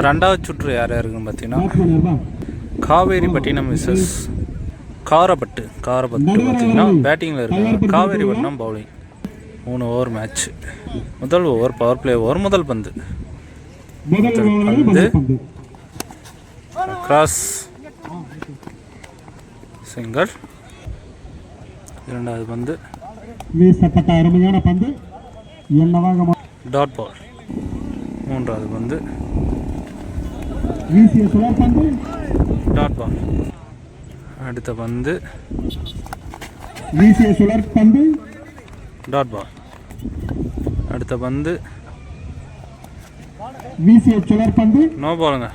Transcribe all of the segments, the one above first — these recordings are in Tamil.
ரெண்டாவது சுற்று யார் யாருக்குன்னு பார்த்தீங்கன்னா காவேரிப்பட்டினம் மிஸ்ஸஸ் காரப்பட்டு பார்த்தீங்கன்னா பேட்டிங்கில் இருக்காங்க. காவேரிப்பட்டினம் பவுலிங். 3 over match. முதல் ஓவர் பவர் பிளே ஓவர். முதல் பந்து கிராஸ் சிங்கர். இரண்டாவது பந்து வீசப்பட்ட அருமையான பந்து டாட் பால். மூன்றாவது பந்து வீசிய சுழற் பந்து டாட் பால். அடுத்த பந்து வீசிய சுழற் பந்து டாட் பால். அடுத்த பந்து வீசிய சுழற் பந்து நோ பாலுங்க.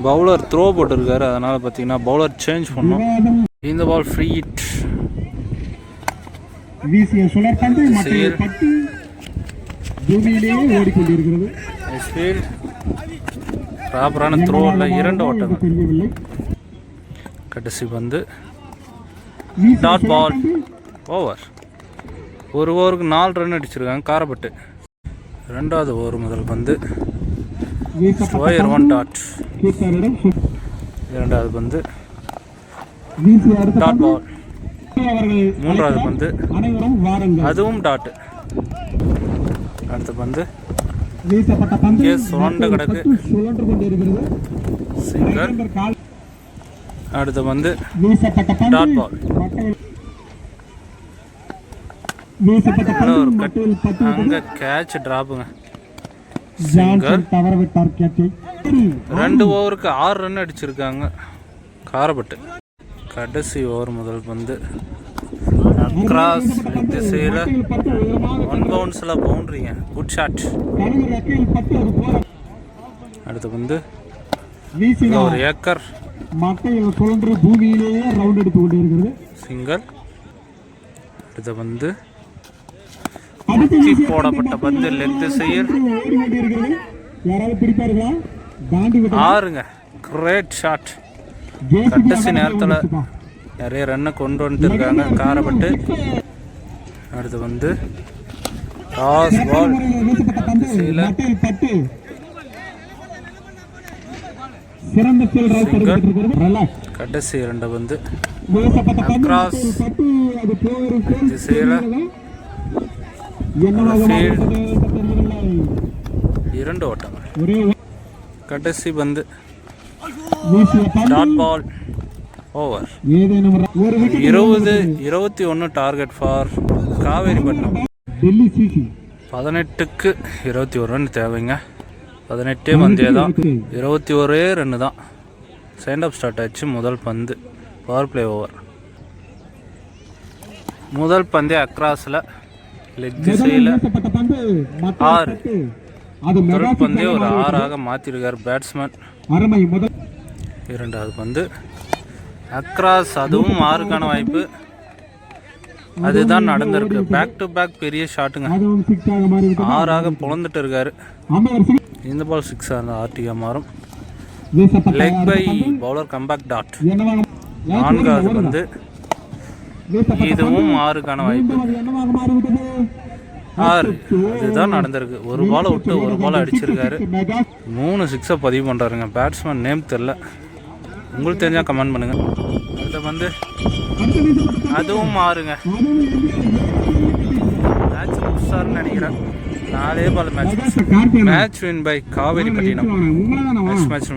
பவுலர் த்ரோ போட்டிருக்காரு, அதனால் பார்த்தீங்கன்னா பவுலர் சேஞ்ச் பண்ணோம். இந்த பால் ஃப்ரீ ஹிட். வீசிய சுழற் பந்து மட்டையில் பட்டு பூமியிலேயே ஓடிக்கொண்டிருக்கிறது. ப்ராப்பரான த்ரோ இல்லை, 2 ஓட்டங்கள். கடைசி பந்து டாட் பால். ஓவர். ஒரு ஓவருக்கு 4 ரன் அடிச்சிருக்காங்க காரப்பட்டு. ரெண்டாவது ஓவர் முதல் பந்து ஸ்கொயர் 1 டாட். இரண்டாவது பந்து டாட் பால். மூன்றாவது பந்து அதுவும் டாட். அடுத்த பந்து சுழண்டு கிடக்கு சிங்கர். அடுத்த பந்து டாட் பால். அங்க கேட்ச் டிராப்புங்க. சிங்கர். 2 ஓவருக்கு 6 ரன் அடிச்சிருக்காங்க காரப்பட்டு. கடைசி ஓவர் முதல் பந்து கிராஸ் திசையில் 1 பவுன்ஸில் பவுண்ட்ரிங்க. Good shot. அடுத்த பந்து ஒரு ஏக்கர் சிங்கர். அடுத்த பந்து போடப்பட்ட பந்து லெக் திசையில் 6ங்க. Great shot. கடைசி நேரத்தில் நிறைய ரன்னை கொண்டு வந்துட்டு இருக்காங்க காரப்பட்டு. அடுத்து வந்து டாஸ் பால் திசையில் கடைசி 2 பந்து கிராஸ் திசையில் 2 ஓட்டங்கள். கடைசி பந்து dot ball. Over. 20-21 target for Kaveripattinam. 18க்கு 21 ரன் தேவைங்க. 18 பந்தே தான், 21 ரன்னு தான். செகண்ட் ஆஃப் ஸ்டார்ட் ஆச்சு. முதல் பந்து பவர் பிளே ஓவர். முதல் பந்தே அக்ராஸில் லெக் திசையில் 6. முதல் பந்தே ஒரு 6ஆக மாற்றிருக்கார் பேட்ஸ்மேன். இரண்டாவது பந்து அக்ராஸ், அதுவும் 6க்கான வாய்ப்பு. அதுதான் நடந்திருக்கு. பேக் டு பேக் பெரிய ஷாட்டுங்க. 6ஆக பொழந்துட்டு இருக்காரு. இந்த பால் 6ஆக இருந்தால் ஆர்டிகா மாறும். Leg by bowler comeback dot. 4வது பந்து இதுவும் 6க்கான வாய்ப்பு. 6. இதுதான் நடந்திருக்கு. ஒரு பாலை விட்டு ஒரு பாலை அடிச்சிருக்காரு. 3 6 பதிவு பண்ணுறாருங்க. பேட்ஸ்மேன் நேம் தெரில, உங்களுக்கு தெரிஞ்சால் கமெண்ட் பண்ணுங்கள். அடுத்த பந்து அதுவும் 6ங்க. மேட்ச் முடிச்சாருன்னு நினைக்கிறேன். 4 ball match. Match win by Kaveripattinam. Next match